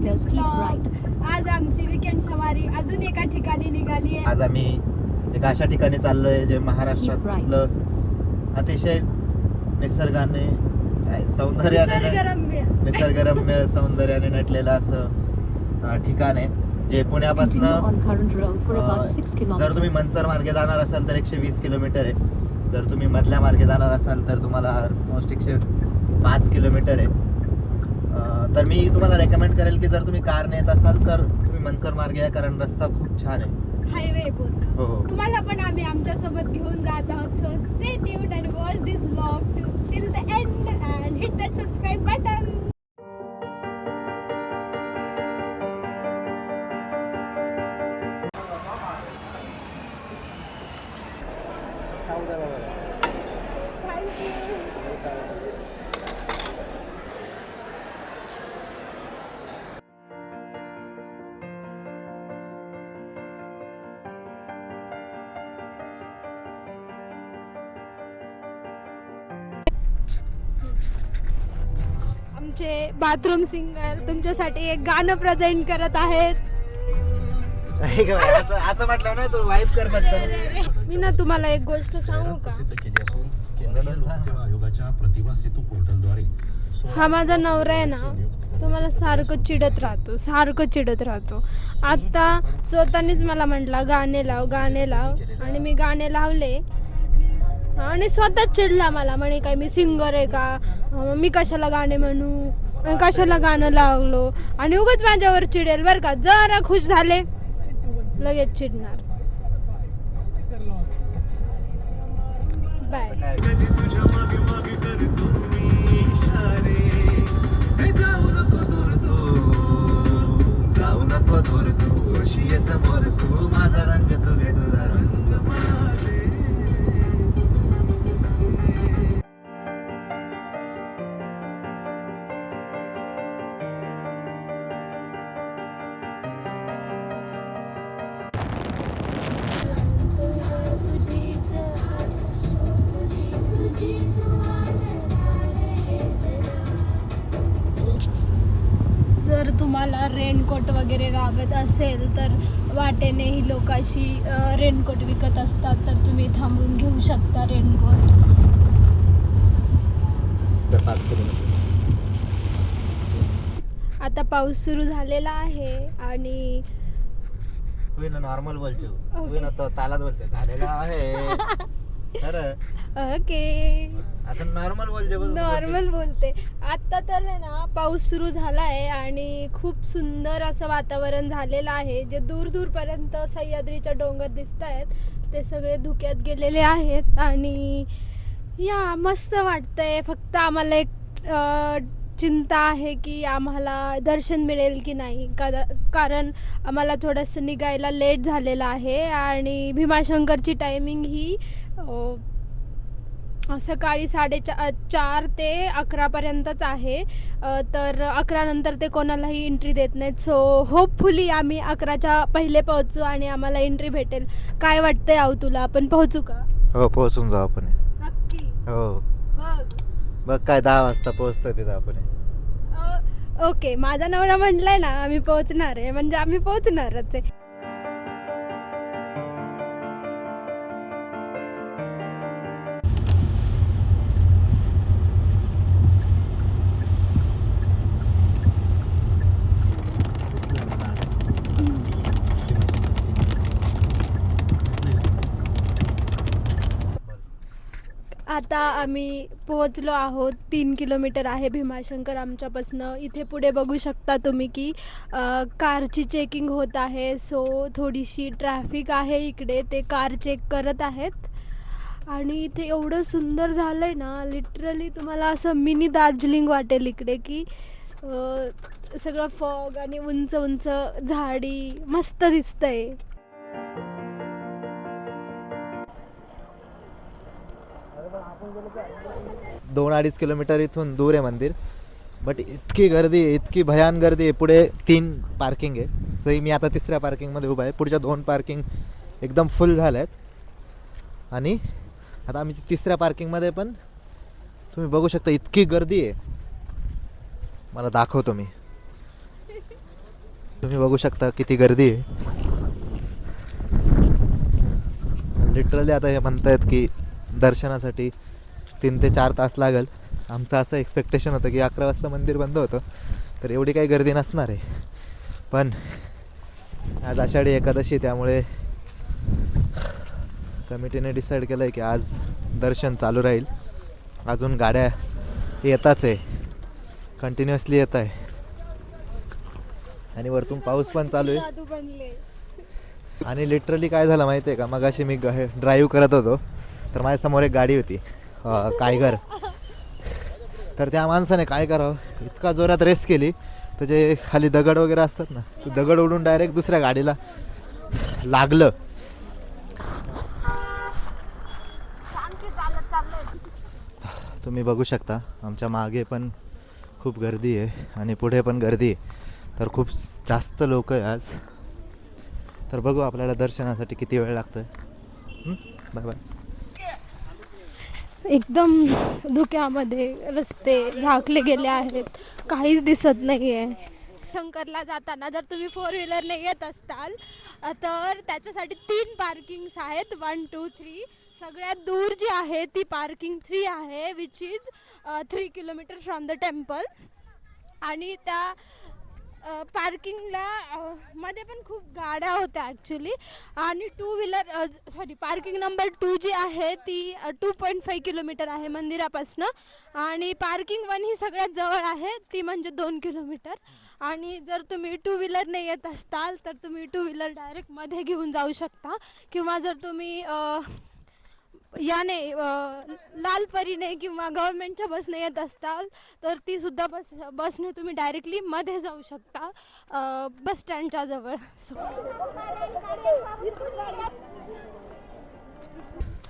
आज आमची वीकेंड सवारी अजून एका ठिकाणी निघाली आहे. आज आम्ही एका अशा ठिकाणी चाललोय जे महाराष्ट्रातलं अतिशय निसर्गाने निसर्गरम्य सौंदर्याने नटलेलं असं ठिकाण आहे जे पुण्यापासून जर तुम्ही मंचर मार्गे जाणार असाल तर 120 किलोमीटर आहे. जर तुम्ही मधल्या मार्गे जाणार असाल तर तुम्हाला ऑलमोस्ट 105 किलोमीटर आहे. तर मी तुम्हाला रेकमेंड करेल की जर तुम्ही कारने येत असाल तर तुम्ही मंचर मार्गे या, कारण रस्ता खूप छान आहे, हायवे पूर्ण. हो. तुम्हाला पण आम्ही आमच्या सोबत घेऊन जात आहोत. So stay tuned and watch this vlog till the end and hit that subscribe button. आमचे बाथरूम सिंगर तुमच्यासाठी एक गाणं प्रेझेंट करत आहेत. असं म्हटलं ना तू वाईफ कर फक्त. मी ना तुम्हाला एक गोष्ट सांगू का, हा माझा नवरा आहे ना, तो मला सारखं चिडत राहतो. आता स्वतःनीच मला म्हटला गाणे लाव आणि मी गाणे लावले आणि स्वतःच चिडला मला, म्हणे काय मी सिंगर आहे का, मी कशाला गाणे म्हणू, कशाला गाणं लावलो, आणि उगाच माझ्यावर चिडेल बरं का. जरा खुश झाले लगेच चिडणार. बाय. जर तुम्हाला रेनकोट वगैरे लागत असेल तर वाटेने ही लोक अशी रेनकोट विकत असतात, तर तुम्ही थांबून घेऊ शकता रेनकोट. आता पाऊस सुरू झालेला आहे आणि नॉर्मल बोलतो तालात बोलते झालेला आहे. ओके, आता नॉर्मल बोलते. आता तर आहे ना पाऊस सुरू झाला आहे आणि खूप सुंदर असं वातावरण झालेलं आहे. जे दूर पर्यंत सह्याद्रीचे डोंगर दिसत आहेत ते सगळे धुक्यात गेलेले आहेत आणि या मस्त वाटतंय. फक्त आम्हाला एक चिंता आहे की आम्हाला दर्शन मिळेल की नाही, कारण आम्हाला थोडंसं निघायला लेट झालेलं आहे आणि भीमाशंकरची टायमिंग ही सकाळी 4:30 ते 11पर्यंतच आहे. तर 11 नंतर ते कोणालाही एंट्री देत नाहीत. सो होपफुली आम्ही 11च्या पहिले पोहोचू आणि आम्हाला एंट्री भेटेल. काय वाटतंय आऊ तुला, आपण पोहोचू का? हो, पोहोचून जाऊ आपण. नक्की. हो, बघ काय 10 वाजता पोहोचतोय तिथं आपण. ओके, माझा नवरा म्हटलाय ना आम्ही पोहोचणार आहे, म्हणजे आम्ही पोहोचणारच आहे. आता आम्ही पोहोचलो आहोत. 3 किलोमीटर आहे भीमाशंकर आमच्यापासनं. इथे पुढे बघू शकता तुम्ही की कारची चेकिंग होत आहे. सो थोडीशी ट्रॅफिक आहे इकडे, ते कार चेक करत आहेत. आणि इथे एवढं सुंदर झालं आहे ना, लिटरली तुम्हाला असं मिनी दार्जिलिंग वाटेल इकडे, की सगळं फॉग आणि उंच उंच झाडी मस्त दिसतंय. 2-2.5 किलोमीटर इथून दूर आहे मंदिर, बट इतकी गर्दी, इतकी भयान गर्दी आहे. पुढे 3 पार्किंग आहे. सही मी आता 3ऱ्या पार्किंगमध्ये उभा आहे. पुढच्या 2 पार्किंग एकदम फुल झाल्या आहेत आणि आता आम्ही 3ऱ्या पार्किंगमध्ये पण तुम्ही बघू शकता इतकी गर्दी आहे. मला दाखवतो मी. तुम्ही बघू शकता किती गर्दी आहे. लिटरली आता हे म्हणतायत की दर्शनासाठी 3 ते 4 तास लागेल. आमचं असं एक्सपेक्टेशन होतं की 11 वाजता मंदिर बंद होतं, तर एवढी काही गर्दी नसणार आहे. पण आज आषाढी एकादशी, त्यामुळे कमिटीने डिसाईड केलं आहे की आज दर्शन चालू राहील. अजून गाड्या येताच आहे, कंटिन्युअसली येत आहे. आणि वरतून पाऊस पण चालू आहे. जादू बनले. आणि लिटरली काय झालं माहिती आहे का, मगाशी मी ड्राईव्ह करत होतो, तर माझ्यासमोर एक गाडी होती कायगर. तर त्या माणसाने काय करावं, इतका जोरात रेस केली, त्याचे खाली दगड वगैरे असतात ना, तो दगड उडून डायरेक्ट दुसऱ्या गाडीला लागलं. तुम्ही बघू शकता आमच्या मागे पण खूप गर्दी आहे आणि पुढे पण गर्दी आहे. तर खूप जास्त लोक आहे आज. तर बघू आपल्याला दर्शनासाठी किती वेळ लागतोय. Bye bye. एकदम धुक्यामध्ये रस्ते झाकले गेले आहेत, काहीच दिसत नाही आहे. शंकरला जाताना जर तुम्ही 4 व्हीलरने येत असताल तर त्याच्यासाठी 3 पार्किंग्स आहेत, 1, 2, 3. सगळ्यात दूर जी आहे ती पार्किंग 3 आहे, which is 3 kilometre from the temple. आणि त्या पार्किंगला मध्ये पण खूप गाड्या होत्या ॲक्च्युली. आणि 2 व्हीलर पार्किंग नंबर 2 जी आहे ती 2.5 किलोमीटर आहे मंदिरापासनं. आणि पार्किंग 1 ही सगळ्यात जवळ आहे, ती म्हणजे 2 किलोमीटर. आणि जर तुम्ही 2 व्हीलरने येत असताल तर तुम्ही 2 व्हीलर डायरेक्ट मध्ये घेऊन जाऊ शकता. किंवा जर तुम्ही याने लालपरीने किंवा गव्हर्नमेंटच्या बसने येत असताल तर ती सुद्धा बसने तुम्ही डायरेक्टली मध्ये जाऊ शकता बस स्टँडच्या जवळ.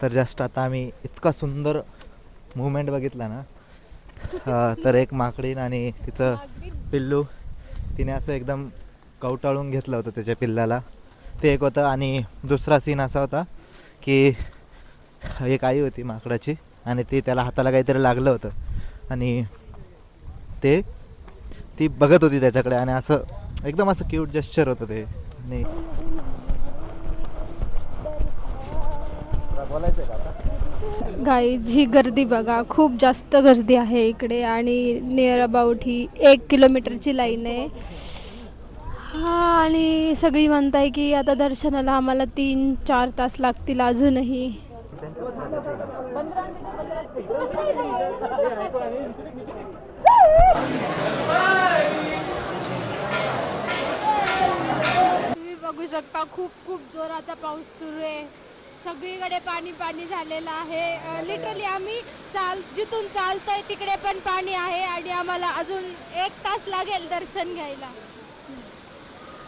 तर जस्ट आता आम्ही इतका सुंदर मुवमेंट बघितला ना. तर एक माकडीन आणि तिचं पिल्लू, तिने असं एकदम कवटाळून घेतलं होतं त्याच्या पिल्लाला, ते एक होतं. आणि दुसरा सीन असा होता की एक आई होती माकडाची आणि त्याला हाताला काहीतरी लागलं होतं आणि ती बघत होती त्याच्याकडे आणि असं एकदम असं क्यूट जेस्चर होतं ते. आणि गाईज ही गर्दी बघा, खूप जास्त गर्दी आहे इकडे. आणि नियर अबाउट ही 1 किलोमीटरची लाईन आहे. आणि सगळी म्हणताय की आता दर्शनाला आम्हाला 3-4 तास लागतील अजूनही. तुम्ही बघू शकता खूप जोराचा पाऊस सुरू आहे. सगळीकडे पाणी झालेलं आहे. लिटरली आम्ही जिथून चालतोय तिकडे पण पाणी आहे आणि आम्हाला अजून 1 तास लागेल दर्शन घ्यायला.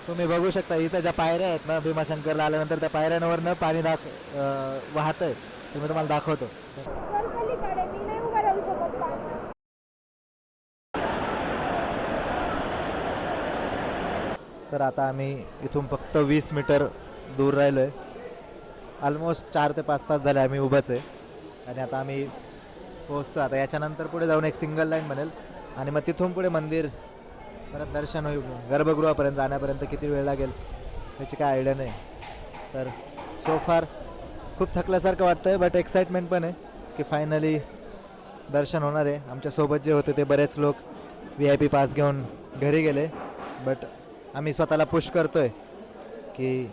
तुम्ही बघू शकता इथं ज्या पायऱ्या आहेत ना, भीमाशंकरला आल्यानंतर त्या पायऱ्यांवरनं पाणी वाहत आहे. ते मी तुम्हाला दाखवतो. तर आता आम्ही इथून फक्त 20 मीटर दूर राहिलो आहे. ऑलमोस्ट 4 ते 5 तास झाले आम्ही उभंच आहे. आणि आता आम्ही पोहोचतो. आता याच्यानंतर पुढे जाऊन एक सिंगल लाईन बनेल आणि मग तिथून पुढे मंदिर परत दर्शन होईल. गर्भगृहापर्यंत जाण्यापर्यंत किती वेळ लागेल याची काय आयडिया नाही. तर सो फार खूप थकल्यासारखं वाटतं आहे, बट एक्साइटमेंट पण आहे की फायनली दर्शन होणार आहे. आमच्यासोबत जे होते ते बरेच लोक VIP पास घेऊन घरी गेले, बट आम्ही स्वतःला पुश करतो आहे की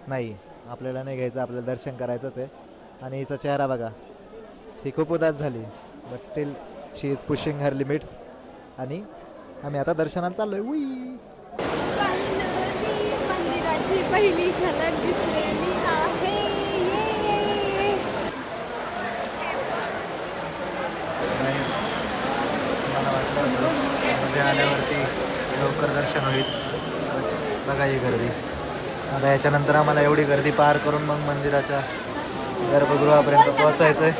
नाही, आपल्याला नाही घ्यायचं, आपल्याला दर्शन करायचंच आहे. आणि हिचा चेहरा बघा, ही खूप उदास झाली, but still she is pushing her limits. आणि आम्ही आता दर्शनाला चाललोय. मंदिराची पहिली झलक दिसलेली आहे. मला वाटलं होतं मध्ये आल्यावरती लवकर दर्शन होईल, बघा ही गर्दी. आता याच्यानंतर आम्हाला एवढी गर्दी पार करून मग मंदिराच्या गर्भगृहापर्यंत पोहोचायचं आहे.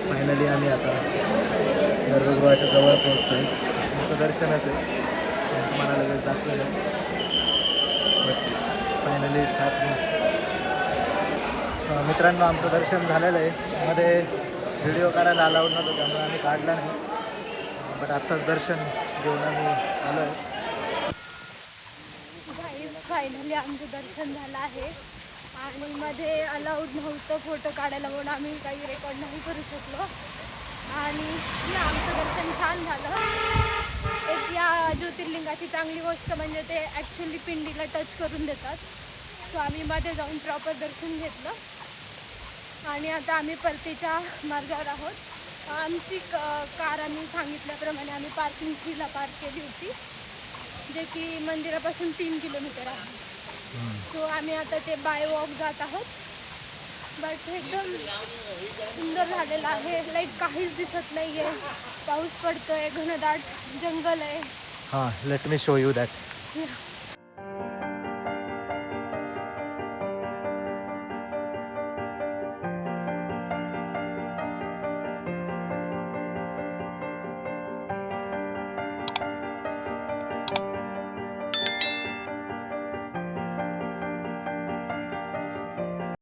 फायनली आम्ही आता गर्भगृहाच्या जवळ पोहोचतोय. तुमचं दर्शनच आहे, तुम्हाला लगेच दाखवलं. फायनली मित्रांनो आमचं दर्शन झालेलं आहे. मध्ये व्हिडिओ काढायला अलाउड नव्हतं त्यामुळे आम्ही काढला नाही. बट आत्ताच दर्शन घेऊन आम्ही आलो आहे. गाईज फायनली आमचं दर्शन झालं आहे आणि मध्ये अलाउड नव्हतं फोटो काढायला म्हणून आम्ही काही रेकॉर्ड नाही करू शकलो. आणि आमचं दर्शन छान झालं. एक या ज्योतिर्लिंगाची चांगली गोष्ट म्हणजे ते ॲक्च्युली पिंडीला टच करून देतात. सो आम्ही मध्ये जाऊन प्रॉपर दर्शन घेतलं आणि आता आम्ही परतीच्या मार्गावर आहोत. आमची कार आम्ही सांगितल्याप्रमाणे आम्ही पार्किंग फीला पार्क केली होती, जे की मंदिरापासून 3 किलोमीटर आहे. सो आम्ही आता ते बाय वॉक जात आहोत. बट एकदम सुंदर झालेलं आहे. लाईक काहीच दिसत नाही आहे. पाऊस पडतोय, घनदाट जंगल आहे. हां, let me show you that.